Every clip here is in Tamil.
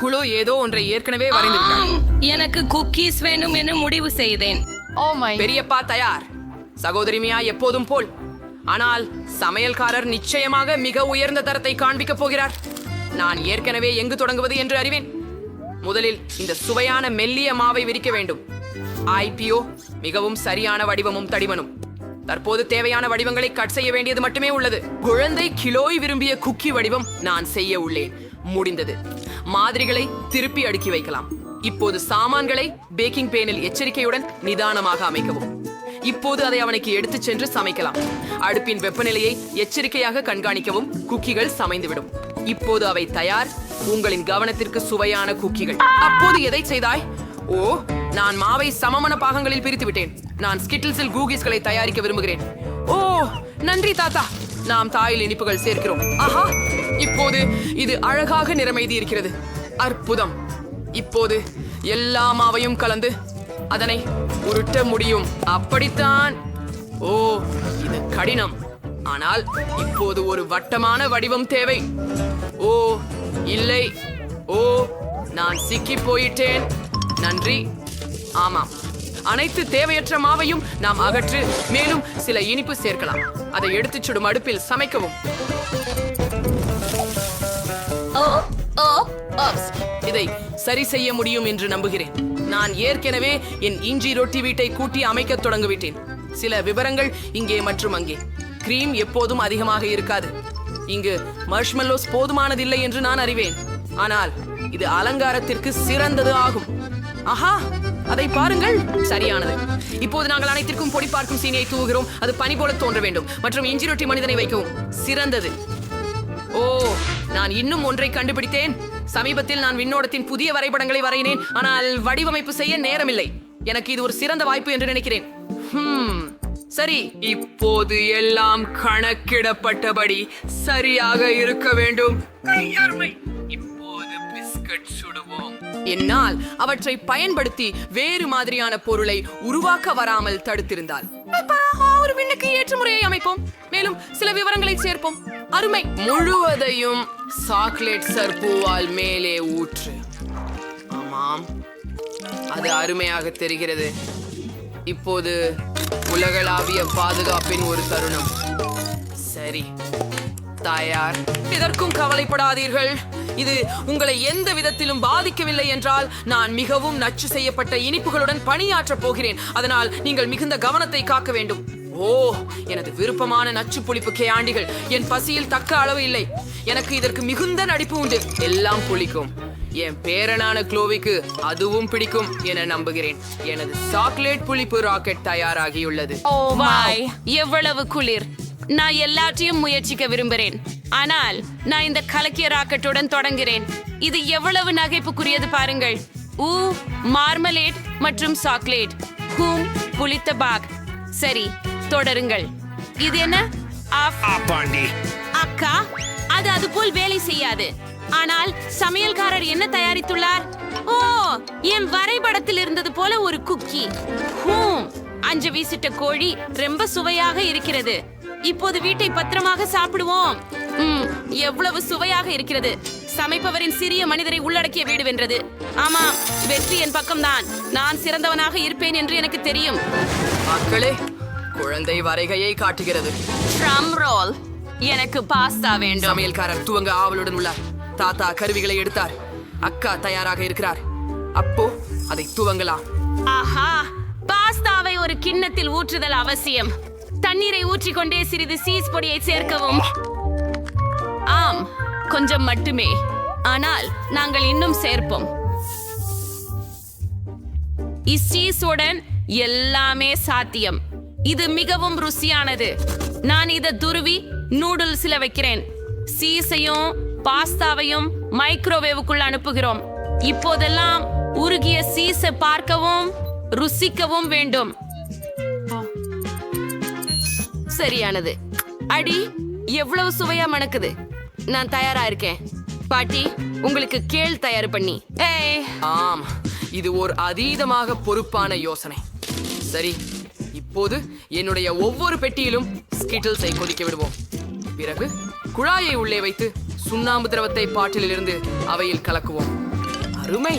குழு ஏதோ ஒன்றை ஏற்கனவே வரைந்து விட்டார். எனக்கு குக்கீஸ் வேணும் என முடிவு செய்தேன். பெரியப்பா தயார். சகோதரி மியா எப்போதும் போல். ஆனால் சமையல்காரர் நிச்சயமாக மிக உயர்ந்த தரத்தை காண்பிக்கப் போகிறார். நான் ஏற்கனவே எங்கு தொடங்குவது என்று அறிவேன். முதலில் இந்த சுவையான மெல்லிய மாவை விரிக்க வேண்டும். ஐபிஓ மிகவும் சரியான வடிவமும் தடிமனும். தற்போது தேவையான வடிவங்களை கட் செய்ய வேண்டியது மட்டுமே உள்ளது. குழந்தை கிலோய் விரும்பிய குக்கி வடிவம் நான் செய்ய உள்ளேன். முடிந்தது. மாதிரிகளை திருப்பி அடுக்கி வைக்கலாம். இப்போது சாமான்களை பேக்கிங் பேனில் எச்சரிக்கையுடன் நிதானமாக அமைக்கவும். இப்போது அதை அவனுக்கு எடுத்துச் சென்று சமைக்கலாம். அடுப்பின் வெப்பநிலையை எச்சரிக்கையாக கண்காணிக்கவும். குக்கிகள் சமைந்துவிடும். இப்போது அவை தயார். உங்களின் கவனத்திற்கு சுவையான குக்கிகள். அப்போது எதை செய்தாய்? ஓ, நான் மாவை சமமான பாகங்களில் பிரித்து விட்டேன். நான் ஸ்கிட்டில்ஸில் கூகிஸ்களை தயாரிக்க விரும்புகிறேன். ஓ, நன்றி தாத்தா. நாம் தாயில் இனிப்புகள் சேர்க்கிறோம். ஆஹா, இப்போது இது அழகாக நிறமைதி இருக்கிறது. அற்புதம். இப்போது எல்லா மாவையும் கலந்து அதனை உருட்ட முடியும். அப்படித்தான். ஓ, இது கடினம். ஆனால் இப்போது ஒரு வட்டமான வடிவம் தேவை. ஓ இல்லை, ஓ நான் சிக்கி போயிட்டேன். நன்றி. ஆமாம், அனைத்து தேவையற்ற மாவையும் நாம் அகற்று. மேலும் சில இனிப்பு சேர்க்கலாம். அதை எடுத்துச் சுடும் அடுப்பில் சமைக்கவும். இதை சரி செய்ய முடியும் என்று நம்புகிறேன். நான் ஏற்கனவே என் இஞ்சி ரொட்டி வீட்டை கூட்டி அமைக்கத் தொடங்கிவிட்டேன். சில விவரங்கள் இங்கே மற்றும் அங்கே. கிரீம் எப்போதும் அதிகமாக இருக்காது. இங்கு மர்ஷ்மெல்லோஸ் போதுமானதில்லை என்று நான் அறிவேன். ஆனால் இது அலங்காரத்திற்கு சிறந்தது ஆகும். ஆஹா, அதை பாருங்கள். சரியானது. இப்போது நாங்கள் அனைத்திற்கும் பொடி பார்க்கும் சீனியை தூவுகிறோம். அது பனி போல தோன்ற வேண்டும். மற்றும் இஞ்சி ரொட்டி மனிதனை வைக்கவும். சிறந்தது. ஓ, நான் இன்னும் ஒன்றை கண்டுபிடித்தேன். சமீபத்தில் நான் விண்ணோடத்தின் புதிய வரைபடங்களை வரையினேன். ஆனால் வடிவமைப்பு செய்ய நேரமில்லை. எனக்கு இது ஒரு சிறந்த வாய்ப்பு என்று நினைக்கிறேன். சரி, இப்போது எல்லாம் கணக்கிடப்பட்டபடி சரியாக இருக்க வேண்டும். இப்போது பிஸ்கட் சுடுவோம். என்னால் அவற்றை பயன்படுத்தி வேறு மாதிரியான பொருளை உருவாக்க வராமல் தடுத்திருந்தால் ஒரு விண்ணுக்கு ஏற்ற முறையை அமைப்போம். மேலும் சில விவரங்களை சேர்ப்போம். அருமை. முழுவதையும் சாக்லேட் சர்பூவால் மேலே ஊற்று. ஆமாம், அது அருமையாக தெரிகிறது. இப்போது உலகளாவிய பாதுகாப்பின் ஒரு தருணம். சரி, தயார். இதற்கும் கவலைப்படாதீர்கள். இது உங்களை எந்த விதத்திலும் பாதிக்கவில்லை என்றால் நான் மிகவும் நச்சு செய்யப்பட்ட இனிப்புகளுடன் பணியாற்றப் போகிறேன். அதனால் நீங்கள் மிகுந்த கவனத்தை காக்க வேண்டும். ஓ, எனது விருப்பமான நச்சு புளிப்பு கேண்டிகள். என் பசியில் தக்க அளவு இல்லை. எனக்கு இதற்கு மிகுந்த நடிப்பு உண்டு. எல்லாம் புளிக்கும். என் பேரனான க்ளோவிக்கு அதுவும் பிடிக்கும் என நம்புகிறேன். எனது சாக்லேட் புளிப்பு ராக்கெட் தயாராகியுள்ளது. ஓ வாய், எவ்வளவு குளிர். நான் எல்லாத்தையும் முயற்சிக்க விரும்புகிறேன். ஆனால் நான் இந்த கலக்கிய ராக்கெட்டுடன் தொடங்குகிறேன். இது எவ்வளவு நகைப்புக்குரியது பாருங்கள். மார்மலேட் மற்றும் சாக்லேட். புளித்த பாக். சரி, தொடருங்கள். இது என்ன? அக்கா, அது போல் வேலை செய்யாது. ஆனால் சமையல்காரர் என்ன தயாரித்துள்ளார்? ஓ, என் வரைபடத்தில் இருந்தது போல ஒரு குக்கி. அஞ்சு வீசிட்ட கோழி ரொம்ப சுவையாக இருக்கிறது. இப்போது வீட்டை பத்திரமாக சாப்பிடுவோம். எவ்வளவு சுவையாக இருக்கிறது. சமைப்பவரின் சிறிய மனிதரை உள்ளடக்கிய வீடு வென்றது. ஆமா, வெற்றி என் பக்கம்தான். நான் சிறந்தவனாக இருப்பேன் என்று எனக்கு தெரியும். மக்களே, குழந்தை வரைகையை காட்டுகிறது. Drum role. எனக்கு பாஸ்தா வேண்டும். சமையல்காரர் துவங்க ஆவலுடன் உள்ளார். தாத்தா கருவிகளை எடுத்தார். அக்கா தயாராக இருக்கிறார். அப்போ அதை துவங்கலாம். ஆஹா, பாஸ்தாவை ஒரு கிண்ணத்தில் ஊற்றுதல் அவசியம். தண்ணீரை ஊற்றிக்கொண்டே சிறிது சீஸ் பொடியை சேர்க்கவும். ஆம், கொஞ்சம் மட்டுமே. ஆனால் நாங்கள் இன்னும் சேர்ப்போம். இச்சீஸுடன் எல்லாமே சாத்தியம். இது மிகவும் ருசியானது. நான் இதை துருவி நூடுல்ஸ்ல வைக்கிறேன். சீஸையும் பாஸ்தாவையும் மைக்ரோவேவுக்குள் அனுப்புகிறோம். இப்போதெல்லாம் உருகிய சீஸை பார்க்கவும் ருசிக்கவும் வேண்டும். சரியானது. அடி, எவ்வளவு சுவையா மணக்குது. நான் தயாரா இருக்கேன். பாட்டி, உங்களுக்கு கேள் தயார் பண்ணி. ஆம், இது ஒரு அதீதமாக பொறுப்பான யோசனை. சரி, இப்போது என்னுடைய ஒவ்வொரு பெட்டியிலும் ஸ்கிட்டில்ஸை கொதிக்க விடுவோம். பிறகு குழாயை உள்ளே வைத்து சுண்ணாம்பு திரவத்தை பாட்டிலிருந்து அவையில் கலக்குவோம். அருமை.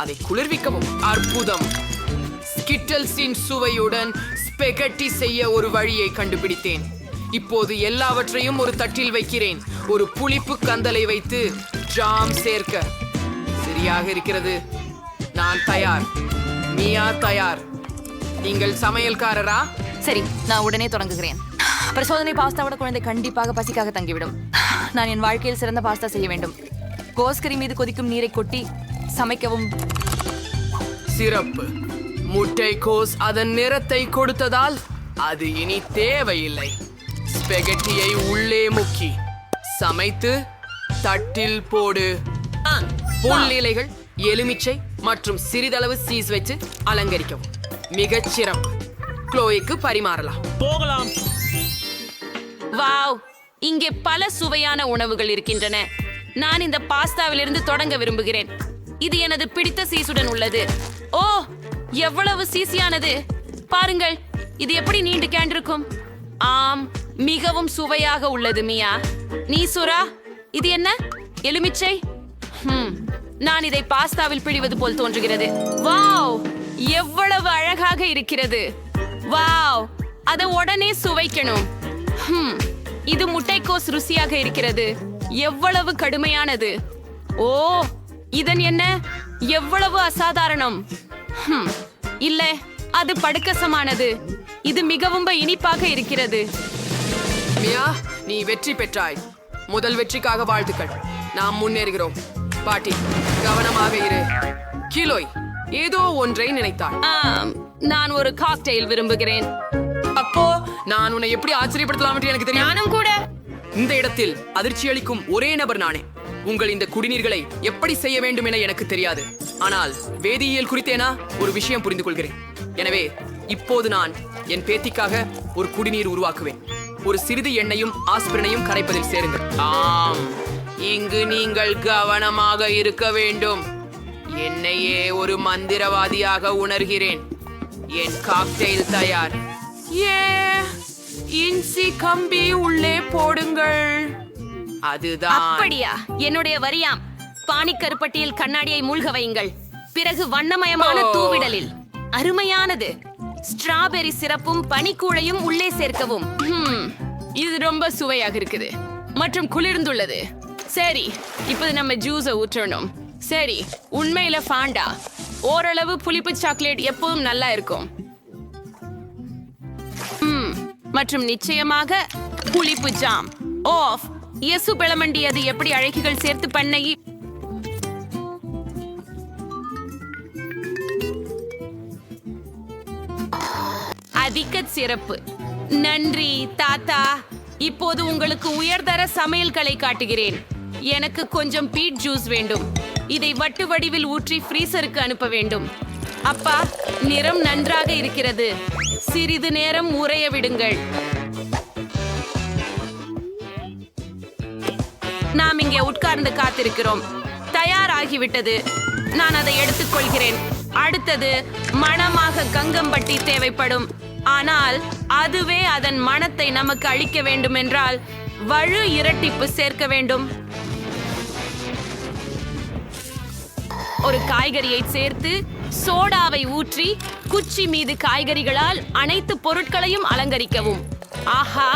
அதை குளிர்விக்கவும் அற்புதம். ஸ்கிட்டல்ஸின் சுவையுடன் ஸ்பெகட்டி செய்ய ஒரு வழியை கண்டுபிடித்தேன். இப்போது எல்லாவற்றையும் ஒரு தட்டில் வைக்கிறேன். ஒரு புளிப்பு கந்தலை வைத்து ஜாம் சேர்க்க சரியாக இருக்கிறது. நான் தயார். மியா தயார். நீங்கள் சமையல்காரரா? சரி, நான் உடனே தொடங்குகிறேன். பரிசோதனை பாஸ்தாவோட குழந்தை கண்டிப்பாக பசிக்காக தங்கிவிடும். நான் என் வாழ்க்கையில் சிறந்த பாஸ்தா செய்ய வேண்டும். கோஸ்கரி மீது கொதிக்கும் நீரை கொட்டி சமைக்கவும். சிறப்பு. முட்டைக்கோஸ் அதன் நிறத்தை கொடுத்ததால் அது இனி தேவையில்லை. ஸ்பெகட்டியை உள்ளே முக்கி சமைத்து தட்டில் போடு. புல் இலைகள், எலுமிச்சை மற்றும் சிறிதளவு சீஸ் வச்சு அலங்கரிக்கவும். மிகச் சிறப்பு. க்ளோய்க்கு பரிமாறலாம். போகலாம். வாவ், இங்கே பல சுவையான உணவுகள் இருக்கின்றன. நான் இந்த பாஸ்தாவிலிருந்து தொடங்க விரும்புகிறேன். இது எனது பிடித்த சீசுடன் உள்ளது. ஓ, எவ்வளவு சீசியானது பாருங்கள். இது எப்படி நீண்டு கேண்டிருக்கும். ஆம், மிகவும் சுவையாக உள்ளது. மியா, நீ சுரா, இது என்ன? எலுமிச்சை. நான் இதை பாஸ்தாவில் பிழிவது போல் தோன்றுகிறது. வாவ், எவ்வளவு அழகாக இருக்கிறது. வாவ், அதை உடனே சுவைக்கணும். இது முட்டைக்கோஸ் ருசியாக இருக்கிறது. எவ்வளவு கடுமையானது. ஓ, இதன் என்ன எவ்வளவு அசாதாரணம். இல்ல, அது படுக்கசமானது. இது மிகவும் இனிப்பாக இருக்கிறது. மியா, நீ வெற்றி பெற்றாய். முதல் வெற்றிக்காக வாழ்த்துக்கள். நாம் முன்னேறுகிறோம். பாட்டி, கவனமாக இரு. கிலோய் ஏதோ ஒன்றை நினைத்தாள். நான் ஒரு காக்டெயில் விரும்புகிறேன். அப்போ நான் உன்னை எப்படி ஆச்சரியப்படுத்தலாம் என்று எனக்கு தெரியும். நானும் கூட. இந்த இடத்தில் அதிர்ச்சி அளிக்கும் ஒரே நபர் நானே. உங்கள் இந்த குடிநீர்களை எப்படி செய்ய வேண்டும் என எனக்கு தெரியாது. ஆனால் வேதியியல் குறித்தேனா ஒரு விஷயம் புரிந்து கொள்கிறேன். எனவே இப்போது நான் என் பேத்திக்காக ஒரு குடிநீர் உருவாக்குவேன். ஒரு சிறிது எண்ணெயும் ஆஸ்பிரினையும் கரைப்பதில் சேருங்கள். ஆம், இங்கு நீங்கள் கவனமாக இருக்க வேண்டும். என்னையே ஒரு மந்திரவாதியாக உணர்கிறேன். என் காக்டெயில் தயார். இன்சி கம்பி உள்ளே போடுங்கள். அதுதான். அப்படியா? என்னுடைய வரியாம். பானிக்கருப்பட்டியில் கண்ணாடியை மூழ்க வையுங்கள். பிறகு வண்ணமயமான தூவிடலில் அருமையானது ஸ்ட்ராபெரி சிரப்பும் பனிக்கூழையும் உள்ளே சேர்க்கவும். இது ரொம்ப சுவையாக இருக்குது மற்றும் குளிர்ந்துள்ளது. சரி, இப்போது நம்ம ஜூஸை ஊற்றணும். சரி, உண்மையில ஃபாண்டா. ஓரளவு புளிப்பு சாக்லேட் எப்பவும் நல்லா இருக்கும். மற்றும் நிச்சயமாக புளிப்பு ஜாம். ஓஃப், இயேசு பெளமண்டி, அது எப்படி அழகிகள் சேர்த்து பண்ணை. அதிக சிறப்பு. நன்றி தாத்தா. இப்போது உங்களுக்கு உயர்தர சமையல்களை காட்டுகிறேன். எனக்கு கொஞ்சம் பீட் ஜூஸ் வேண்டும். இதை வட்டு வடிவில் ஊற்றி ஃப்ரீசருக்கு அனுப்ப வேண்டும். அப்பா, நிறம் நன்றாக இருக்கிறது. சிறிது நேரம் உறைய விடுங்கள். நாம் இங்கே உட்கார்ந்து காத்திருக்கிறோம். தயாராகிவிட்டது. நான் அதை எடுத்துக்கொள்கிறேன். அடுத்தது மணமாக கங்கம்பட்டி தேவைப்படும். ஆனால் அதுவே அதன் மணத்தை நமக்கு அளிக்க வேண்டும் என்றால் வலு இரட்டிப்பு சேர்க்க வேண்டும். ஒரு காய்கறியை சேர்த்து சோடாவை ஊற்றி குச்சி மீது காய்கறிகளால் அனைத்து பொருட்களையும் அலங்கரிக்கவும். ஆஹா,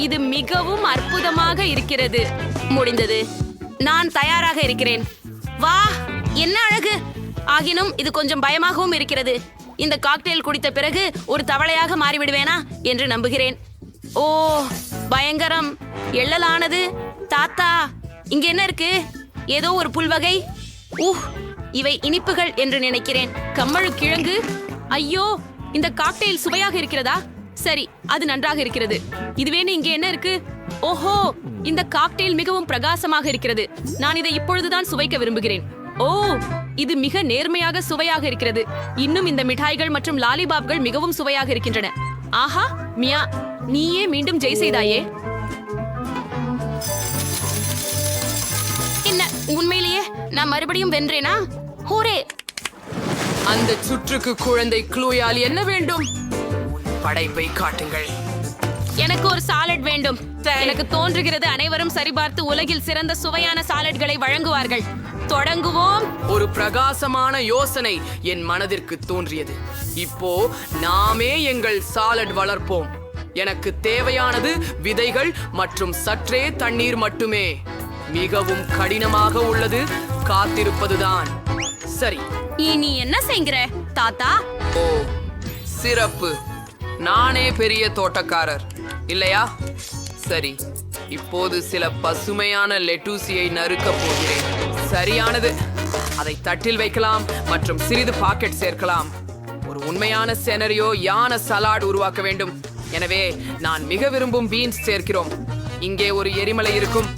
இது மிகவும் அற்புதமாக இருக்கிறது. முடிந்தது. நான் தயாராக இருக்கிறேன். வா, என்ன அழகு. ஆகினும் இது கொஞ்சம் பயமாகவும் இருக்கிறது. இந்த காக்டெயில் குடித்த பிறகு ஒரு தவளையாக மாறிவிடுவேனா என்று நம்புகிறேன். ஓ, பயங்கரம். எள்ளலானது. தாத்தா, இங்க என்ன இருக்கு? ஏதோ ஒரு புல்வகை. இவை இனிப்புகள் என்று நினைக்கிறேன். கம்மழு கிழங்கு. ஐயோ, இந்த காக்டெயில் சுவையாக இருக்கிறதா? சரி, அது நன்றாக இருக்கிறது. இதுவே இங்கே என்ன இருக்கு? ஓஹோ, இந்த காக்டெயில் மிகவும் பிரகாசமாக இருக்கிறது. நான் இதை இப்பொழுதுதான் சுவைக்க விரும்புகிறேன். ஓ, இது மிக நேர்மையாக சுவையாக இருக்கிறது. இன்னும் இந்த மிட்டாய்கள் மற்றும் லாலிபாப்கள் மிகவும் சுவையாக இருக்கின்றன. ஆஹா, மியா, நீயே மீண்டும் ஜெய் செய்தாயே. என்ன, உண்மையிலேயே நான் மறுபடியும் வென்றேனா? ஹூரே! அந்த சுற்றுக்கு குழந்தை க்ளூயால் என்ன வேண்டும்? படைப்பை காட்டுங்கள். எனக்கு ஒரு சாலட் வேண்டும். எனக்கு தோன்றுகிறது அனைவரும் சரிபார்த்து உலகில் சிறந்த சுவையான சாலட்களை வழங்குவார்கள். தொடங்குவோம். ஒரு பிரகாசமான யோசனை என் மனதிற்கு தோன்றியது. இப்போ நாமே எங்கள் சாலட் வளர்ப்போம். எனக்கு தேவையானது விதைகள் மற்றும் சற்றே தண்ணீர் மட்டுமே. மிகவும் கடினமாக உள்ளது, காத்திருப்பதுதான். சரி. இனி என்ன செய்கிற தாத்தா? ஓ, சிறப்பு. நானே பெரிய தோட்டக்காரர் இல்லையா? சரி, இப்போது சில பசுமையான லெட்டூசியை நறுக்கப் போகிறேன். சரியானது. அதை தட்டில் வைக்கலாம் மற்றும் சிறிது பாக்கெட் சேர்க்கலாம். ஒரு உண்மையான செனரியோ யான சலாட் உருவாக்க வேண்டும். எனவே நான் மிக விரும்பும் பீன்ஸ் சேர்க்கிறோம். இங்கே ஒரு எரிமலை இருக்கும்.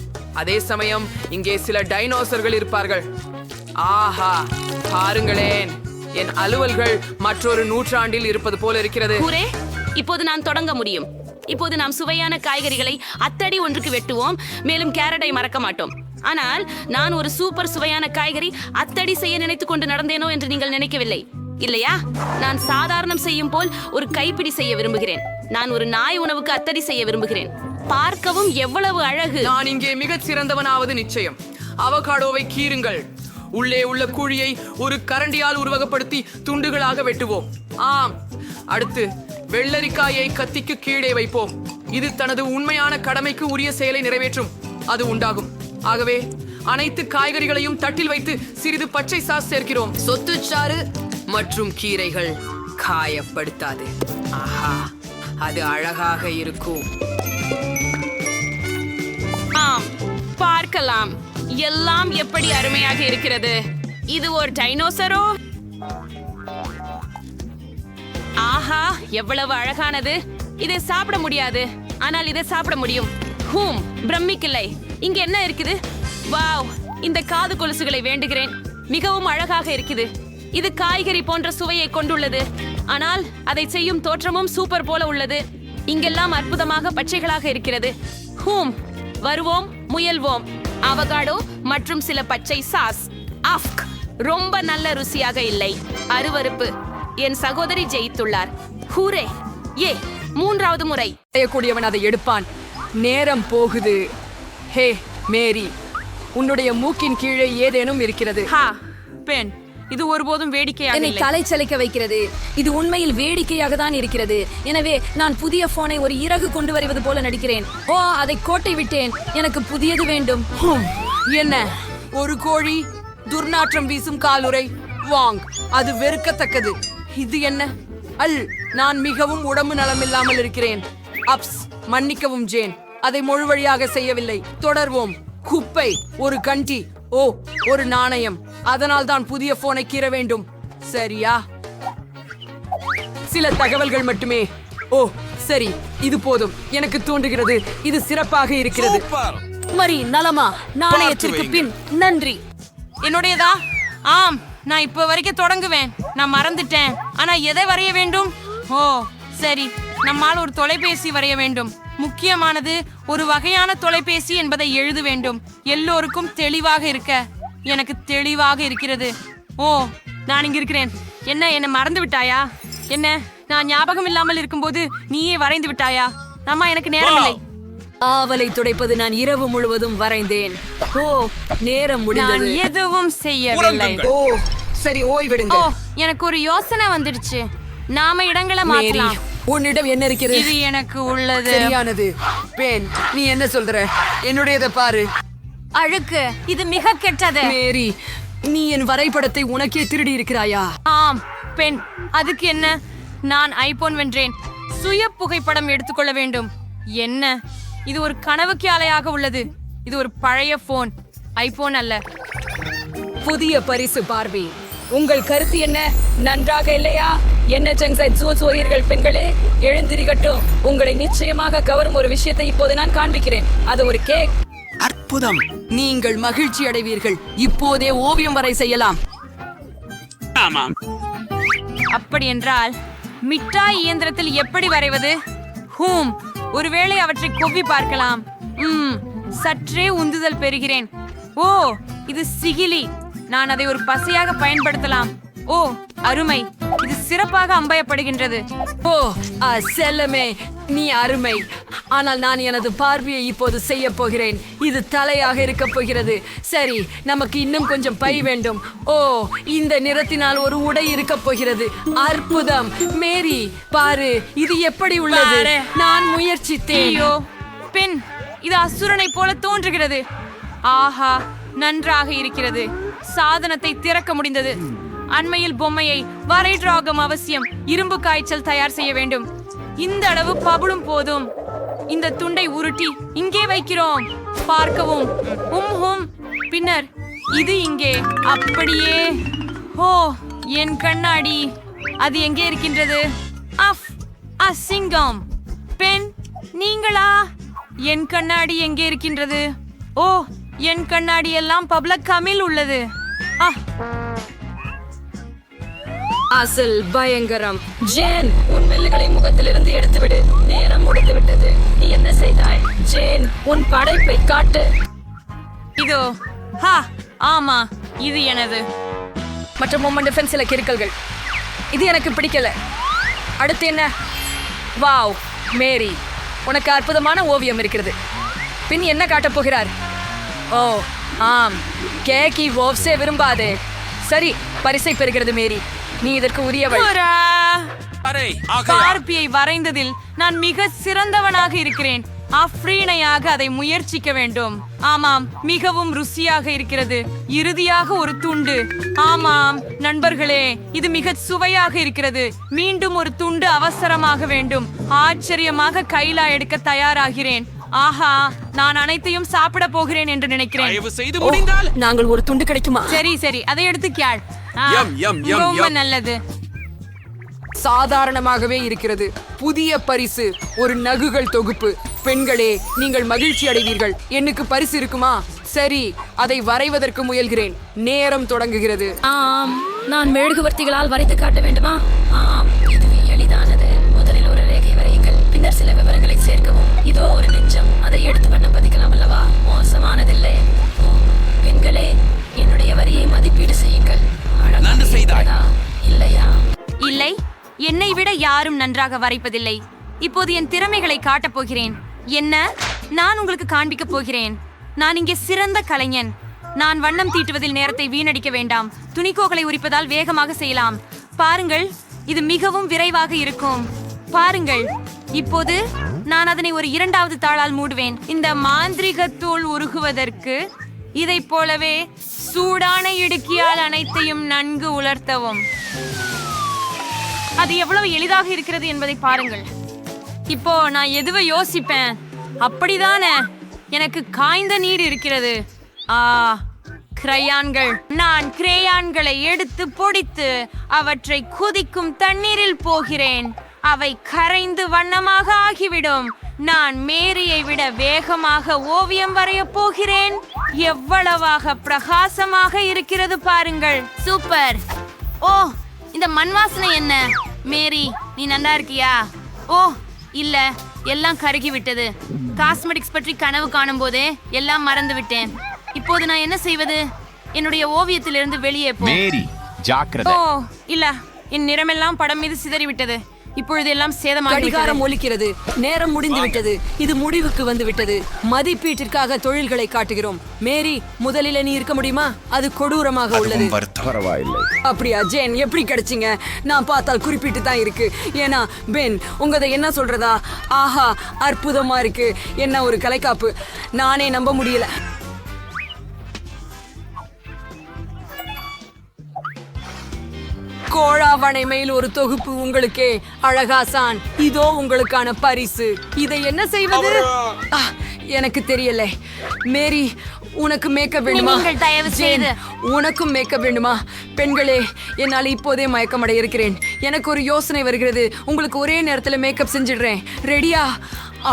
அதே சமயம் இங்கே சில டைனோசர்கள் இருப்பார்கள். ஆஹா, பாருங்களேன், என் அலுவல்கள் மற்றொரு நூற்றாண்டில் இருப்பது போல இருக்கிறது. கூரே, இப்போது நான் தொடங்க முடியும். இப்போது நாம் சுவையான காய்கறிகளை அத்தடி ஒன்றுக்கு வெட்டுவோம். மேலும் கேரட்டை மறக்க மாட்டோம். ஆனால் நான் ஒரு சூப்பர் சுவையான காய்கறி அத்தடி செய்ய நினைத்துக் கொண்டு நடந்தேனோ என்று நீங்கள் நினைக்கவில்லை இல்லையா? நான் சாதாரணம் செய்யும் போல் ஒரு கைப்பிடி செய்ய விரும்புகிறேன். நான் ஒரு நாய் உணவுக்கு அத்தடி செய்ய விரும்புகிறேன். பார்க்கவும் எவ்வளவு அழகு. நான் இங்கே மிகச் சிறந்தவனாவது நிச்சயம். அவகாடோவை கீறுங்கள். உள்ளே உள்ள குழியை ஒரு கரண்டியால் உருவகப்படுத்தி துண்டுகளாக வெட்டுவோம். ஆம். அடுத்து வெள்ளரிக்காயை கத்திக்கு கீழே வைப்போம். இது தனது உண்மையான கடமைக்கு உரிய செயலை நிறைவேற்றும். அது உண்டாகும். ஆகவே அனைத்து காய்கறிகளையும் தட்டில் வைத்து சிறிது பச்சை சாஸ் சேர்க்கிறோம். சொத்துச்சாறு மற்றும் கீரைகள் காயப்படுத்தாது. ஆஹா, அது அழகாக இருக்கும். ஆம், பார்க்கலாம். எல்லாம் எப்படி அருமையாக இருக்கிறது. இது ஒரு டைனோசரோ? ஆஹா, எவ்வளவு அழகானது. இதை சாப்பிட முடியாது, ஆனால் இதை சாப்பிட முடியும். ஹூம், பிரமிக்கலை. இங்க என்ன இருக்குது? வாவ், இந்த காது கொலுசுகளை வேண்டுகிறேன். மிகவும் அழகாக இருக்குது. இது காய்கறி போன்ற சுவையை கொண்டுள்ளது, ஆனால் அதை செய்யும் தோற்றமும் சூப்பர் போல உள்ளது. இங்கெல்லாம் அற்புதமாக பச்சைகளாக இருக்கிறது. ஹூம், வருவோம், முயல்வோம். அவகாடோ மற்றும் சில பச்சை சாஸ். அஃப்க், ரொம்ப நல்ல ருசியாக இல்லை. அருவருப்பு. என் சகோதரி ஜெயித்துள்ளார். ஹூரே! ஏ, மூன்றாவது முறை. செய்யக்கூடியவன் அதை எடுப்பான். நேரம் போகுது. ஹே மேரி, உன்னுடைய மூக்கின் கீழே ஏதேனும் இருக்கிறது. ஹா, பெண், இது ஒருபோதும் வேடிக்கையாக என்னை இல்லை. தலை சலிக்க வைக்கிறது. இது உண்மையில் வேடிக்கையாக தான் இருக்கிறது. எனவே நான் புதிய போனை ஒரு இறகு கொண்டு வருவது போல நடிக்கிறேன். ஓ, அதை கோட்டை விட்டேன். எனக்கு புதியது வேண்டும். என்ன, ஒரு கோழி, துர்நாற்றம் வீசும் காலுறை. வாங், அது வெறுக்கத்தக்கது. இது என்ன? நான் மிகவும் உடம்பு நலமில்லாமல் இருக்கிறேன். அப்ஸ், மன்னிக்கவும் ஜேன், அதை முழு வழியாக செய்யவில்லை. தொடர்வோம். குப்பை, ஒரு கண்டி, ஓ, ஒரு நாணயம். அதனால் தான் புதிய போனை கீற வேண்டும். சரியா? சில தகவல்கள் மட்டுமே. ஓ, சரி, இது போதும். எனக்கு தோன்றுகிறது இது சிறப்பாக இருக்கிறது. மரி, நலமா? நாணயத்திற்கு பின் நன்றி. என்னுடையதா? ஆம், நான் இப்ப வரைக்கும் தொடங்குவேன். நான் மறந்துட்டேன். ஆனா எதை வரைய வேண்டும்? ஓ, சரி, நம்மால் ஒரு தொலைபேசி வரைய வேண்டும். முக்கியமானது ஒரு வகையான தொலைபேசி என்பதை எழுத வேண்டும். எல்லோருக்கும் தெளிவாக இருக்க. எனக்கு தெளிவாக இருக்கிறது. ஓ, நான் இங்க இருக்கிறேன். என்ன மறந்து விட்டாயா? என்ன, நான் ஞாபகம் இல்லாமல் இருக்கும்போது நீயே வரைந்து விட்டாயா? அம்மா, எனக்கு நேரமில்லை. ஆவலை துடைப்பது நான் இரவு முழுவதும் வரைந்தேன். ஓ, நேரம் நான் முடிந்தது. எதுவும் செய்யவில்லை. ஓ, சரி, ஓய்வெடுங்க. ஓ, எனக்கு ஒரு யோசனை வந்துடுச்சு. நாம இடங்களை மேரி, மாத்தலாம். உன்னிடம் என்ன இருக்கிறது? இது எனக்கு உள்ளது. சரியானது. பெண், நீ என்ன சொல்ற? என்னுடையதை பாரு. அழுக்கு. இது மிக கெட்டது. மேரி, நீ என் வரைபடத்தை உனக்கே திருடி இருக்கிறாயா? ஆம், பெண், அதுக்கு என்ன? நான் ஐபோன் வென்றேன். சுய புகைப்படம் எடுத்துக்கொள்ள வேண்டும். என்ன, இது ஒரு கனவுக்கு அலையாக உள்ளது. இது ஒரு பழைய போன், ஐபோன் அல்ல. புதிய பரிசு பார்வை. உங்கள் கருத்து என்ன? நன்றாக இல்லையா? என்ன ஜங்சைட் சோரியர்கள் பெண்களே, எழுந்திரிகட்டும். உங்களை நிச்சயமாக கவரும் ஒரு விஷயத்தை இப்போது நான் காண்பிக்கிறேன். அது ஒரு கேக். அற்புதம். நீங்கள் மகிழ்ச்சி அடைவீர்கள். இப்போதே ஓவியம் வரை செய்யலாம். அப்படி என்றால் மிட்டாய் இயந்திரத்தில் எப்படி வரைவது? ஹூம், ஒருவேளை அவற்றை கொவ்வி பார்க்கலாம். சற்றே உந்துதல் பெறுகிறேன். ஓ, இது சிகிலி. நான் அதை ஒரு பசையாக பயன்படுத்தலாம். ஓ அருமை, இது சிறப்பாக அம்பயப்படுகின்றது. ஓ செல்லமே, நீ அருமை. ஆனால் நான் எனது பார்வையை இப்போது செய்ய போகிறேன். இது தலையாக இருக்க போகிறது. சரி, நமக்கு இன்னும் கொஞ்சம் பை வேண்டும். ஓ, இந்த நிறத்தினால் ஒரு உடை இருக்க போகிறது. அற்புதம். மேரி, பாரு, இது எப்படி உள்ளது? பாரு. நான் முயற்சித்தேன். ஐயோ பெண், இது அசுரனை போல தோன்றுகிறது. ஆஹா, நன்றாக இருக்கிறது. சாதனத்தை திறக்க முடிந்தது. அண்மையில் பொம்மையை வரைட்ராகம் அவசியம். இரும்பு காய்ச்சல் தயார் செய்ய வேண்டும். இந்த அளவு பபுளும் போதும். இந்த துண்டை உருட்டி இங்கே வைக்கிறோம். பார்க்கவும். பின்னர் இது இங்கே. அப்படியே. ஓ, என் கண்ணாடி. அது எங்கே இருக்கின்றது? அஃப், அசிங்கம். பெண், நீங்களா? என் கண்ணாடி எங்கே இருக்கின்றது? ஓ, என் கண்ணாடி எல்லாம் பப்ளிக் கமில் உள்ளது. அசல் பயங்கரம். ஜேன், உன் மெல்லுகளை முகத்திலிருந்து எடுத்துவிடு. நேரம் முடிந்து விட்டது. நீ என்ன செய்தாய்? ஜேன், உன் படைப்பை காட்டு. இதோ. ஹா, ஆமா, இது எனது. மற்ற மொமெண்ட் டிஃபென்ஸ்ல கிறுக்கல்கள். இது எனக்கு பிடிக்கல. அடுத்து என்ன? வாவ், மேரி, உனக்கு அற்புதமான ஓவியம் இருக்கிறது. பின் என்ன காட்டப் போகிறார்? ஓ ஆம், கேக்கி ஓவ்ஸே விரும்பாதே. சரி, பரிசை பெறுகிறது மேரி. நீ இதற்கு உரியவள். ஹுரா! பார்பியை வரைந்ததில் நான் மிக சிறந்தவனாக இருக்கிறேன். அஃப்ரீனையாக அதை முயற்சிக்க வேண்டும். ஆமாம், மிகவும் ருசியாக இருக்கிறது. இறுதியாக ஒரு துண்டு. ஆமாம் நண்பர்களே, இது மிக சுவையாக இருக்கிறது. மீண்டும் ஒரு துண்டு அவசரமாக வேண்டும். ஆச்சரியமாக கைலா எடுக்க தயாராகிறேன். ஆஹா, நான் அனைத்தையும் சாப்பிட போகிறேன் என்று நினைக்கிறேன். நாங்கள் ஒரு துண்டு கிடைக்குமா? சரி சரி, அதை எடுத்து கேள். ரொம்ப நல்லது. சாதாரணமாகவே இருக்கிறது. புதிய பரிசு, ஒரு நகுகள் தொகுப்பு. பெண்களே, நீங்கள் மகிழ்ச்சி அடைவீர்கள். எனக்கு பரிசு இருக்குமா? சரி, அதை வரைவதற்கு முயல்கிறேன். நேரம் தொடங்குகிறது. ஆம், நான் மெழுகுவர்த்திகளால் வரைத்து காட்ட வேண்டுமா? ஆம், இதுவே எளிதானது. முதலில் ஒரு ரேகை வரையுங்கள், பின்னர் சில விவரங்களை சேர்க்கவும். இதோ ஒரு நெஞ்சம், அதை எடுத்து வண்ணம் பதிக்கலாம் அல்லவா? மோசமானதில்லை. பெண்களே, என்னுடைய வரியை மதிப்பீடு செய்யுங்கள். இல்லையா? இல்லை, என்னை விட யாரும் நன்றாக வரைப்பதில்லை. இப்போது என் திறமைகளை காட்டப் போகிறேன். என்ன? நான் உங்களுக்கு காண்பிக்க போகிறேன். நான் இங்கே சிறந்த கலைஞன். நான் வண்ணம் தீட்டுவதில் நேரத்தை வீணடிக்க வேண்டாம். துணிக்கோகளை உரிப்பதால் வேகமாக செய்யலாம். பாருங்கள், இது மிகவும் விரைவாக இருக்கும். பாருங்கள், இப்போது நான் அதனை ஒரு இரண்டாவது தாளால் மூடுவேன். இந்த மாந்திரிக தூள் உருகுவதற்கு இதைப் போலவே சூடான இடுக்கியால் அனைத்தையும் நன்கு உலர்த்தவும். அது எவ்வளவு எளிதாக இருக்கிறது என்பதை பாருங்கள். இப்போ நான் எதுவை யோசிப்பேன்? அப்படிதானே, எனக்கு காய்ந்த நீர் இருக்கிறது. கிரையான்கள். நான் கிரேயான்களை எடுத்து பொடித்து அவற்றை கொதிக்கும் தண்ணீரில் போகிறேன். அவை கரைந்து வண்ணமாக ஆகிவிடும். நான் மேரியை விட வேகமாக ஓவியம் வரைய போகிறேன். எவ்வளவாக பிரகாசமாக இருக்கிறது பாருங்கள். சூப்பர். ஓ, இந்த மண் வாசனை என்ன? மேரி, நீ நல்லா இருக்கியா? ஓ இல்ல, எல்லாம் கருகி விட்டது. காஸ்மெட்டிக்ஸ் பற்றி கனவு காணும் போதே எல்லாம் மறந்து விட்டேன். இப்போது நான் என்ன செய்வது? என்னுடைய ஓவியத்திலிருந்து வெளியே போ. மேரி, ஜாக்கிரதை. ஓ இல்ல, என் நிறமெல்லாம் படம் மீது சிதறிவிட்டது. இப்பொழுது எல்லாம் சேதமாக கடிகாரம் ஒலிக்கிறது. நேரம் முடிந்து விட்டது. இது முடிவுக்கு வந்து விட்டது. மதிப்பீட்டிற்காக தொழில்களை காட்டுகிறோம். மேரி, முதலில் நீ இருக்க முடியுமா? அது கொடூரமாக உள்ளது. பரவாயில்லை. அப்படியா ஜேன், எப்படி கிடைச்சிங்க? நான் பார்த்தால் குறிப்பிட்டு தான் இருக்கு. ஏன்னா பென், உங்கதை என்ன சொல்றதா? ஆஹா, அற்புதமா இருக்கு. என்ன ஒரு கலைக்காப்பு. நானே நம்ப முடியல. கோழாவணை மேல் ஒரு தொகுப்பு உங்களுக்கே. அழகாசான், இதோ உங்களுக்கான பரிசு. இதை என்ன செய்வது? எனக்கு தெரியல. மேரி, உனக்கு மேக்கப் வேண்டுமா? நீங்கள் தயவு செய்து. உனக்கும் மேக்கப் வேண்டுமா? பெண்களே, என்னால் இப்போதே மயக்கமடைய இருக்கிறேன். எனக்கு ஒரு யோசனை வருகிறது. உங்களுக்கு ஒரே நேரத்தில் மேக்கப் செஞ்சிடுறேன். ரெடியா?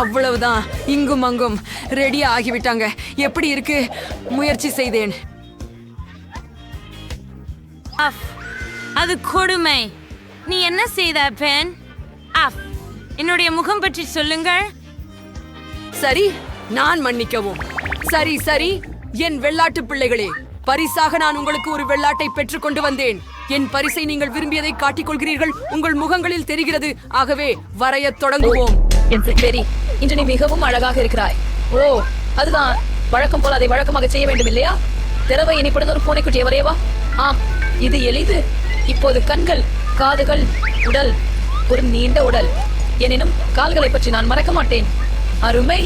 அவ்வளவுதான். இங்கும் அங்கும் ரெடியா ஆகிவிட்டாங்க. எப்படி இருக்கு? முயற்சி செய்தேன். அது கொடுமை. நீ என்ன செய்த பெண்? என்னுடைய முகம் பற்றி சொல்லுங்கள். சரி, நான் மன்னிக்கவும். சரி சரி, என் வெள்ளாட்டு பிள்ளைகளே, பரிசாக நான் உங்களுக்கு ஒரு வெள்ளாட்டை பெற்றுக் கொண்டு வந்தேன். என் பரிசை நீங்கள் விரும்பியதை காட்டிக் கொள்கிறீர்கள். உங்கள் முகங்களில் தெரிகிறது. ஆகவே வரையத் தொடங்குவோம். என் பெரி, இன்று நீ மிகவும் அழகாக இருக்கிறாய். ஓ, அதுதான் வழக்கம் போல அதை வழக்கமாக செய்ய வேண்டும் இல்லையா? திறவை இனிப்படுத்த ஒரு பூனைக்குட்டியை வரையவா? ஆம், இது எளிது. இப்போது கண்கள், காதுகள், உடல், ஒரு நீண்ட உடல். எனினும் கால்களை பற்றி நான் மறக்க மாட்டேன். அருமை,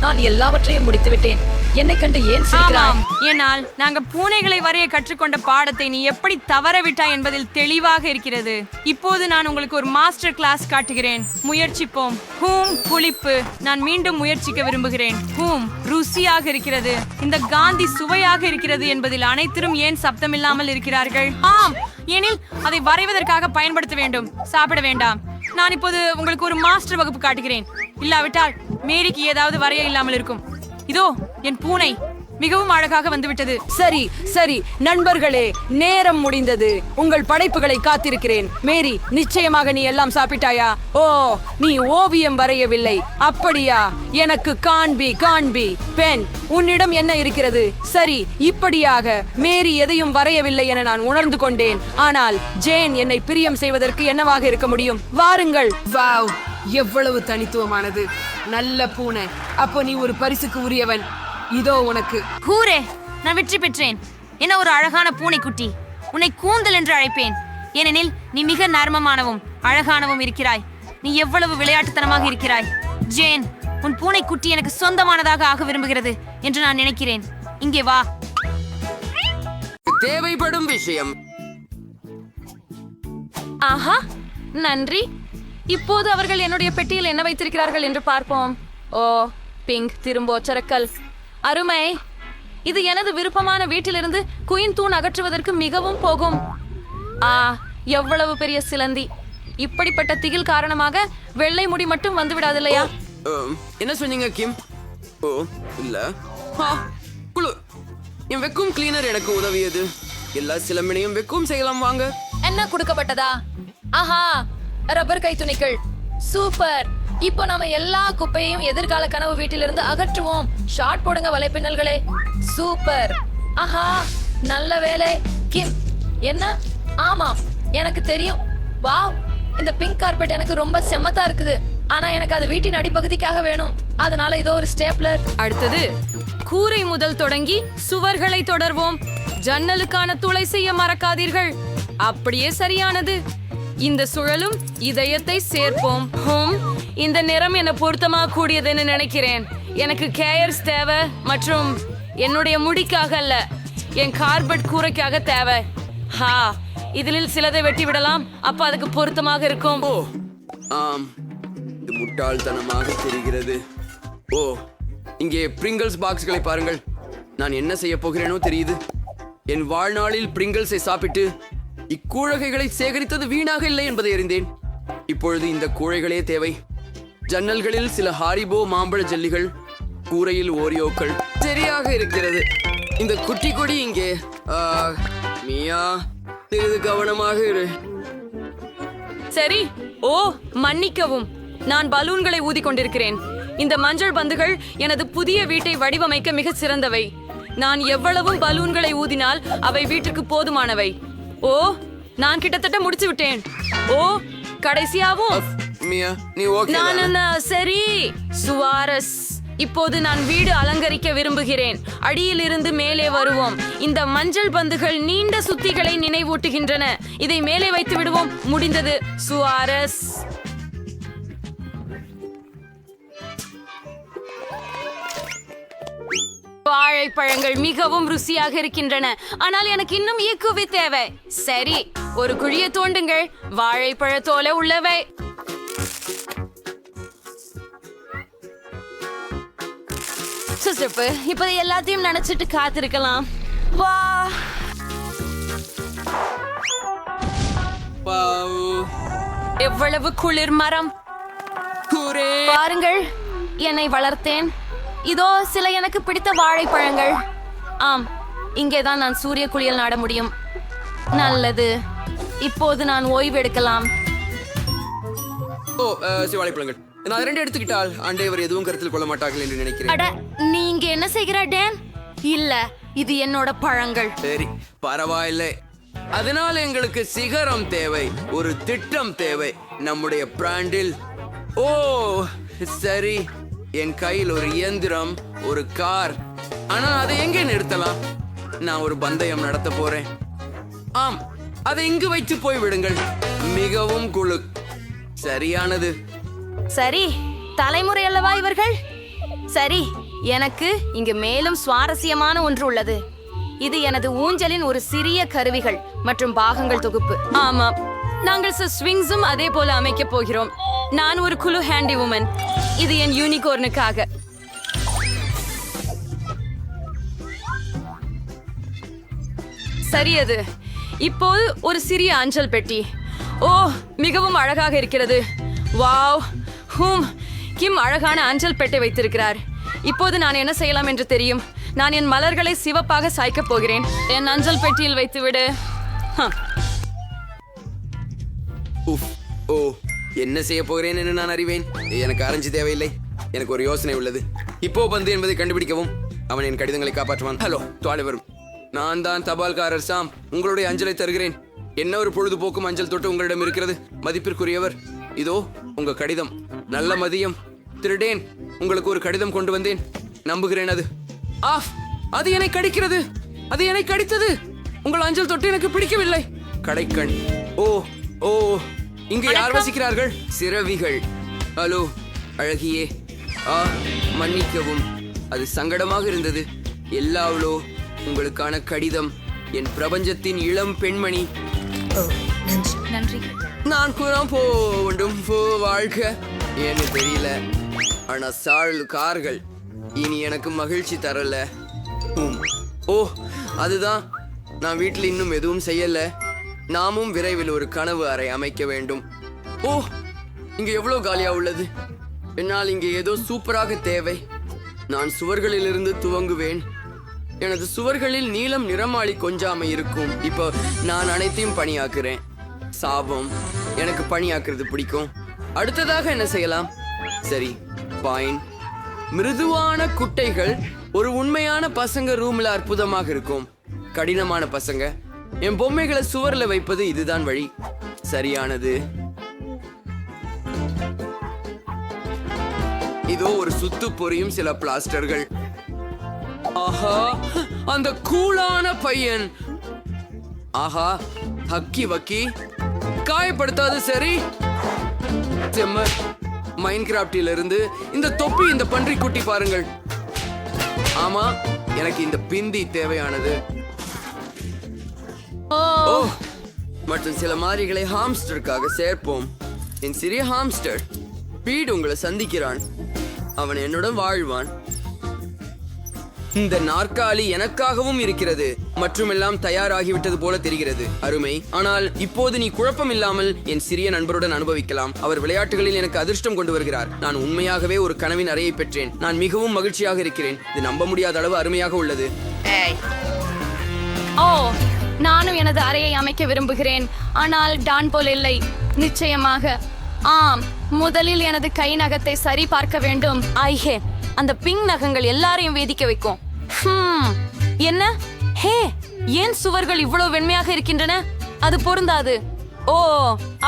நான் எல்லாவற்றையும் முடித்து விட்டேன். என்னை கண்டு ஏன் சிரிக்கிறாய்? ஆமாம், என்னால் நாங்க பூனைகளை வரைய கற்றுக்கொண்ட பாடத்தை நீ எப்படி தவற விட்டாய் என்பதில் தெளிவாக இருக்கிறது. இப்போது நான் உங்களுக்கு ஒரு மாஸ்டர் கிளாஸ் காட்டுகிறேன். முயற்சிப்போம். ஹூம், புளிப்பு. நான் மீண்டும் முயற்சிக்க விரும்புகிறேன். ஹூம், ருசியாக இருக்கிறது. இந்த காந்தி சுவையாக இருக்கிறது என்பதில் அனைத்திலும் ஏன் சப்தமில்லாமல் இருக்கிறார்கள்? ஆம், எனில் அதை வரைவதற்காக பயன்படுத்த வேண்டும், சாப்பிட வேண்டாம். நான் இப்போது உங்களுக்கு ஒரு மாஸ்டர் வகுப்பு காட்டுகிறேன். இல்லாவிட்டால் மேரிக்கு ஏதாவது வரைய இல்லாமல் இருக்கும். இதோ என் பூனை மிகவும் அழகாக வந்துவிட்டது. சரி சரி நண்பர்களே, நேரம் முடிந்தது. உங்கள் படைப்புகளை காத்திருக்கிறேன். மேரி, நிச்சயமாக நீ எல்லாம் சாப்பிட்டாயா? ஓ, நீ ஓவியம் வரையவில்லை, அப்படியா? எனக்கு காண்பி. பென், உன்னிடம் என்ன இருக்கிறது? சரி, இப்படியாக மேரி எதையும் வரையவில்லை என நான் உணர்ந்து கொண்டேன். ஆனால் ஜேன் என்னை பிரியம் செய்வதற்கு என்னவாக இருக்க முடியும்? வாருங்கள். வாவ், எவ்வளவு தனித்துவமானது. நல்ல பூனை. அப்போ நீ ஒரு பரிசுக்கு உரியவன். இதோ உனக்கு. ஹூரே, நான் வெற்றி பெற்றேன். என்ன ஒரு அழகான பூனைக்குட்டி. உன்னை கூந்தல் என்று அழைப்பேன். ஏனெனில் நீ மிக நர்மமானவும் அழகானவும் இருக்கிறாய். நீ எவ்வளவு விளையாட்டுத்தனமாக இருக்கிறாய். ஜேன், உன் பூனைக்குட்டி எனக்கு சொந்தமானதாக ஆக விரும்புகிறது என்று நான் நினைக்கிறேன். இங்கே வா. தேவைப்படும் விஷயம். ஆஹா, நன்றி. இப்போது அவர்கள் என்னுடைய பெட்டியில் என்ன வைத்திருக்கிறார்கள் என்று பார்ப்போம். ஓ, பிங்க் திரும்ப ஒற்றரக்கல். அருமை. இது எனது விருப்பமான வீட்டிலிருந்து குயின் தூண் அகற்றுவதற்கு மிகவும் போகும். எவ்வளவு பெரிய சிலந்தி. இப்படிப்பட்ட திகில் காரணமாக வெள்ளை முடி மட்டும் வந்து விடாதில்லையா? என்ன சொன்னீங்க கிம்? ஓ இல்ல, குழு. என் வெக்கும் கிளீனர் எனக்கு உதவியது. எல்லா சிலம்பினையும் வெக்கும் செய்யலாம் வாங்க. என்ன கொடுக்கப்பட்டதா? ஆஹா, ரப்பர் கைத்துணிகள். சூப்பர். இப்போ நாம எல்லா குப்பையையும் எதிர்கால கனவு வீட்டிலிருந்து அகற்றுவோம். ஷார்ட் போடுங்க வலைப்பின்னல்களே. சூப்பர். ஆஹா, நல்ல வேலை கிம். என்ன? ஆமாம், எனக்கு தெரியும். வாவ், இந்த பிங்க் கார்பெட் எனக்கு ரொம்ப செம்மத்தா இருக்குது. ஆனா எனக்கு அது வீட்டின் அடிப்பகுதிக்காக வேணும். அதனால இதோ ஒரு ஸ்டேப்லர். அடுத்தது கூரை முதல் தொடங்கி சுவர்களை தொடர்வோம். ஜன்னலுக்கான துளை செய்ய மறக்காதீர்கள். அப்படியே சரியானது. இந்த சுழலும் இதயத்தை சேர்ப்போம். இந்த நிறம் என்ன பொருத்தமா கூடியதுன்னு நினைக்கிறேன். எனக்கு கேயர்ஸ் தேவை மற்றும் என்னுடைய முடிக்காக அல்ல, என் கார்பெட் கூரைக்காக தேவை. இதில் சிலதை வெட்டி விடலாம். அப்ப அதுக்கு பொருத்தமாக இருக்கும். ஓ ஆம், இது முட்டாள்தனமாக தெரிகிறது. ஓ, இங்கே பிரிங்கிள்ஸ் பாக்ஸ்களை பாருங்கள். நான் என்ன செய்ய போகிறேனோ தெரியுது. என் வாழ்நாளில் பிரிங்கிள்ஸை சாப்பிட்டு இக்கூழகைகளை சேகரித்தது வீணாக இல்லை என்பதை அறிந்தேன். இப்பொழுது இந்த கூழைகளே தேவை. ஜன்னல்களில் சில ஹாரிபோ மாம்பழ ஜல்லிகள், கூரையில் ஓரியோக்கள். சரியாக இருக்கிறது. இந்த குட்டி கொடி இங்கே. மியா, சிறிது கவனமாக இரு. சரி. ஓ, மன்னிக்கவும், நான் பலூன்களை ஊதி கொண்டிருக்கிறேன். இந்த மஞ்சள் பந்துகள் எனது புதிய வீட்டை வடிவமைக்க மிக சிறந்தவை. நான் எவ்வளவும் பலூன்களை ஊதினால் அவை வீட்டுக்கு போதுமானவை. ஓ, நான் கிட்டத்தட்ட முடிச்சு விட்டேன். ஓ, கடைசியாவும் மியா, நீ ஓகே? சரி. சுவாரஸ். இப்போது நான் வீடு அலங்கரிக்க விரும்புகிறேன். அடியில் இருந்து மேலே வருவோம். இந்த மஞ்சள் பந்துகள் நீண்ட சுத்திகளை நினைவூட்டுகின்றன. இதை மேலே வைத்து விடுவோம். முடிந்தது. சுவாரஸ். வாழைப்பழங்கள் மிகவும் ருசியாக இருக்கின்றன. ஆனால் எனக்கு இன்னும் ஈக்குவி தேவை. சரி, ஒரு குழியை தோண்டுங்கள். வாழைப்பழத்தோல உள்ளவை. சுசப்பு, இப்ப எல்லாத்தையும் நினைச்சிட்டு காத்திருக்கலாம். வா. எவ்வளவு குளிர் மரம். பாருங்கள், என்னை வளர்த்தேன். இதோ சில எனக்கு பிடித்த வாழைப்பழங்கள். ஆம், இங்கேதான் நான் சூரிய குளியல் நாட முடியும். நல்லது. இப்போது நான் ஓய்வு எடுக்கலாம். ஓ, வாழைப்பழங்கள். நான் 2 எடுத்துக்கிட்டால் ஆண்டவர் எதுவும் கருத்தில் கொள்ள மாட்டார்கள் என்று நினைக்கிறேன். அட, நீ இங்க என்ன செய்கிற டேன்? இல்ல, இது என்னோட பழங்கள். சரி, பரவாயில்லை. அதனால எங்களுக்கு சிகரம் தேவை, ஒரு திட்டம் தேவை நம்முடைய பிராண்டில். ஓ சரி, என் கையில் ஒரு இயந்திரம், ஒரு கார். ஆனா அதை எங்கே நிறுத்தலாம்? நான் ஒரு பந்தயம் நடத்த போறேன். ஆம், அதை இங்கு வைத்து போய் விடுங்கள். மிகவும் குழு. சரியானது. சரி, தலைமுறை அல்லவா இவர்கள்? சரி, எனக்கு இங்கு மேலும் சுவாரஸ்யமான ஒன்று உள்ளது. இது எனது ஊஞ்சலின் ஒரு சிறிய கருவிகள் மற்றும் பாகங்கள் தொகுப்பு. ஆமாம், நாங்கள் ஸ்விங்ஸும் அதே போல அமைக்க போகிறோம். நான் ஒரு குழு ஹேண்டி உமன். இது என் யூனிகார்னுக்காக. சரியது. இப்போது ஒரு சிறிய அஞ்சல் பெட்டி. ஓ, மிகவும் அழகாக இருக்கிறது. வாவ். கிம் அழகான அஞ்சல் பெட்டை வைத்திருக்கிறார். இப்போது நான் என்ன செய்யலாம் என்று தெரியும். நான் என் மலர்களை சிவப்பாக சாய்க்கப் போகிறேன். என் அஞ்சல் பெட்டியில் வைத்துவிடு. ஓ, என்ன செய்ய போகிறேன் என்று நான் அறிவேன். எனக்கு ஆரஞ்சு தேவையில்லை. எனக்கு ஒரு யோசனை உள்ளது. இப்போ பந்து என்பதை கண்டுபிடிக்கவும். அவன் என் கடிதங்களை காப்பாற்றுவான். ஹலோ, துவாலை வரும். நான் தான் தபால்காரர் சாம். உங்களுடைய அஞ்சலை தருகிறேன். என்ன ஒரு பொழுதுபோக்கும் அஞ்சல் தொட்டு உங்களிடம் இருக்கிறது, மதிப்பிற்குரியவர். இதோ உங்க கடிதம். நல்ல மதியம். திருடேன், உங்களுக்கு ஒரு கடிதம் கொண்டு வந்தேன். நம்புகிறேன் அது ஆஃப். அது என்னை கடிக்கிறது. அது என்னை கடித்தது. உங்கள் அஞ்சல் தொட்டு எனக்கு பிடிக்கவில்லை. கடைக்கண். ஓ ஓ, இங்கு யார் வசிக்கிறார்கள்? சிறவிகள். ஹலோ அழகியே. மன்னிக்கவும், அது சங்கடமாக இருந்தது. எல்லாவளோ உங்களுக்கான கடிதம். என் பிரபஞ்சத்தின் இளம் பெண்மணி. நன்றி. நான் கூறாம் போண்டும் வாழ்க ஏன்னு தெரியல. ஆனா சாழ் கார்கள் இனி எனக்கு மகிழ்ச்சி தரல. ஓ, அதுதான். நான் வீட்டில் இன்னும் எதுவும் செய்யல. நாமும் விரைவில் ஒரு கனவு அறை அமைக்க வேண்டும். ஓ, இங்க எவ்வளவு காலியா உள்ளது. என்னால் இங்கே ஏதோ சூப்பராக தேவை. நான் சுவர்களிலிருந்து துவங்குவேன். எனது சுவர்களில் நீலம் நிறமாளி கொஞ்சாமை இருக்கும். இப்போ நான் அனைத்தையும் பணியாக்குறேன். சாபம், எனக்கு பணியாக்குறது பிடிக்கும். அடுத்ததாக என்ன செய்யலாம்? சரி, பாயின். மிருதுவான குட்டைகள் ஒரு உண்மையான பசங்க ரூம்ல அற்புதமாக இருக்கும். கடினமான பசங்க என் பொம்மைகளை சுவர்ல வைப்பது இதுதான் வழி. சரியானது. இதோ ஒரு சுத்து பொரியும் சில பிளாஸ்டர்கள். ஆஹா, அந்த கூலான பையன். ஆஹா, ஹக்கி வக்கி காயப்படுத்தாது. சரி, மைன்கிராஃப்டில் இருந்து இந்த தொப்பி, இந்த பன்றி குட்டி பாருங்கள். ஆமா, எனக்கு இந்த பிந்தி தேவையானது. ஓ, மற்றும் சில மாதிரிகளை ஹாம்ஸ்டருக்காக சேர்ப்போம். என் சிறிய ஹாம்ஸ்டர் பீட் உங்களை சந்திக்கிறான். அவன் என்னுடன் வாழ்வான். இந்த நாற்காலி எனக்காகவும் இருக்கிறது மற்றும் எல்லாம் தயாராகிவிட்டது போல தெரிகிறது. அருமை. ஆனால் இப்போது நீ குழப்பம் இல்லாமல் என் சிறிய நண்பருடன் அனுபவிக்கலாம். அவர் விளையாட்டுகளில் எனக்கு அதிர்ஷ்டம் கொண்டு வருகிறார். நான் உண்மையாகவே ஒரு கனவின் அறையை பெற்றேன். நான் மிகவும் மகிழ்ச்சியாக இருக்கிறேன். இது நம்ப முடியாத அளவு அருமையாக உள்ளது. ஓ, நானும் எனது அறையை அமைக்க விரும்புகிறேன். ஆனால் டான் போல் இல்லை. நிச்சயமாக. ஆம், முதலில் எனது கை நகத்தை சரி பார்க்க வேண்டும். ஐஹே, அந்த பிங்க் நகங்கள் எல்லாரையும் வேதிக்க வைக்கும். என்ன? ஹே, ஏன் சுவர்கள் இவ்வளவு வெண்மையாக இருக்கின்றன? அது பொருந்தாது. ஓ,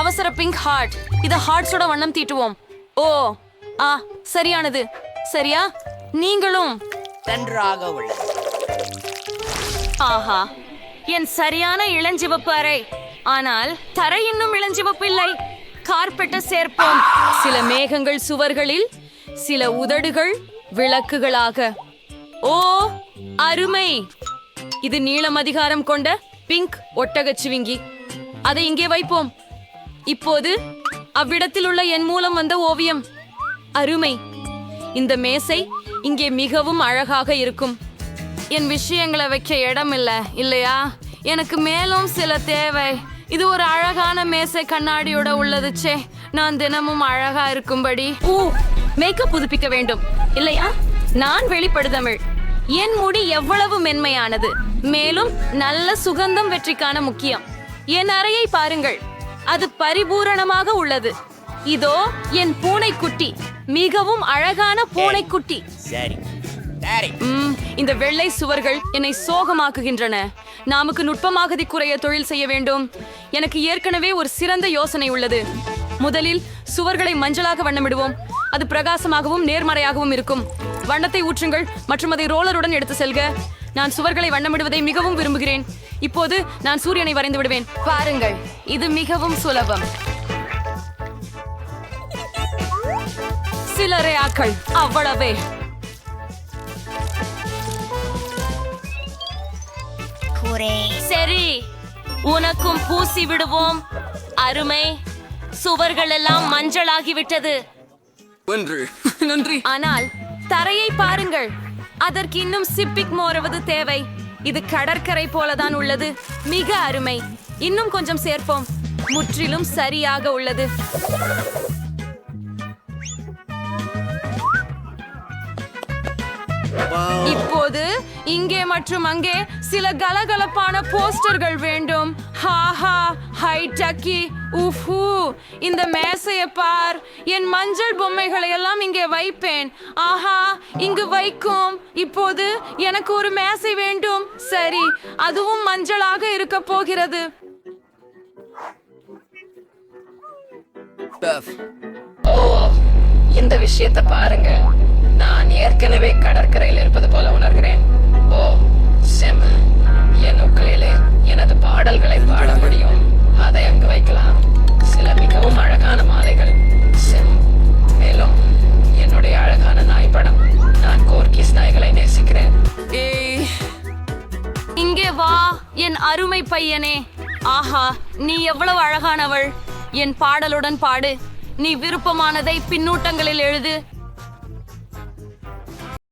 அவசர பிங்க் ஹார்ட். இத ஹார்ட்ஸோட வண்ணம் தீட்டுவோம். ஓ, சரியானது. சரியா? நீங்களும் நன்றாக உள்ளது. ஆஹா, என் சரியான இளஞ்சிவப்பு அறை. ஆனால் தரை இன்னும் இளஞ்சிவப்பு இல்லை. கார்பெட்டை சேர்ப்போம். சில மேகங்கள் சுவர்களில், சில உதடுகள் விளக்குகளாக. ஓ, அருமை. இது நீளம் அதிகாரம் கொண்ட பிங்க் ஒட்டகச்சிவிங்கி. அதை இங்கே வைப்போம். இப்போது அவ்விடத்தில் உள்ள என் மூலம் வந்த ஓவியம். அருமை. இந்த மேசை இங்கே மிகவும் அழகாக இருக்கும். என் விஷயங்களை வைக்க இடம் இல்லை இல்லையா? எனக்கு மேலும் சில தேவை. இது ஒரு அழகான மேசை கண்ணாடியோட உள்ளது. சே, நான் தினமும் அழகா இருக்கும்படி மேக்கப் புதுப்பிக்க வேண்டும் இல்லையா? நான் வெளிப்படுதமிழ். என் முடி எவ்வளவு மென்மையானது. மேலும் நல்ல சுகந்தம் வெற்றிக்கான முக்கியம். என் அறையை பாருங்கள், அது பரிபூரணமாக உள்ளது. இதோ என் பூனைக்குட்டி, மிகவும் அழகான பூனைக்குட்டி. சரி, இந்த வெள்ளை சுவர்கள் என்னை சோகமாக்குகின்றன. நமக்கு நுட்பமாக குறைய தொழில் செய்ய வேண்டும். எனக்கு ஏற்கனவே ஒரு சிறந்த யோசனை உள்ளது. முதலில் சுவர்களை மஞ்சளாக வண்ணமிடுவோம். அது பிரகாசமாகவும் நேர்மறையாகவும் இருக்கும். வண்ணத்தை ஊற்றுங்கள் மற்றும் அதை ரோலருடன் எடுத்து செல்க. நான் சுவர்களை வண்ணமிடுவதை மிகவும் விரும்புகிறேன். இப்போது நான் சூரியனை வரைந்து விடுவேன். பாருங்கள், இது மிகவும் சுலபம். சில ரேயாக்கள், அவ்வளவே. சரி, உனக்கும் பூசி விடுவோம். அருமை, சுவர்கள் எல்லாம் மஞ்சளாகிவிட்டது. நன்றி. ஆனால் தரையை பாருங்கள், அதற்கு இன்னும் சிப்பிக் மோருவது தேவை. இது கடற்கரை போலதான் உள்ளது. மிக அருமை. இன்னும் கொஞ்சம் சேர்ப்போம். முற்றிலும் சரியாக உள்ளது. இப்போது இங்கே மற்றும் அங்கே சில கலகலப்பான போஸ்டர்கள் வேண்டும். ஹாஹா, ஹை டக்கி, உஃபு, இந்த மேசையை பார். என் மஞ்சள் பொம்மைகளை எல்லாம் இங்கே வைப்பேன். ஆஹா, இங்கு வைக்கும். இப்போது எனக்கு ஒரு மேசை வேண்டும். சரி, அதுவும் மஞ்சளாக இருக்க போகிறது. இந்த விஷயத்தை பாருங்க. நான் ஏற்கனவே கடற்கரையில் இருப்பது போல உணர்கிறேன். ஓ செம்ம, என் உக்களிலே எனது பாடல்களை பாட முடியும். அதை அங்கு வைக்கலாம். சில மிகவும் அழகான மாலைகள். செம். மேலும் என்னுடைய அழகான நாய் படம். நான் கோர்கிஸ் நாய்களை நேசிக்கிறேன். இங்கே வா, என் அருமை பையனே. ஆஹா, நீ எவ்வளவு அழகானவள். என் பாடலுடன் பாடு. நீ விருப்பமானதை பின்னூட்டங்களில் எழுது.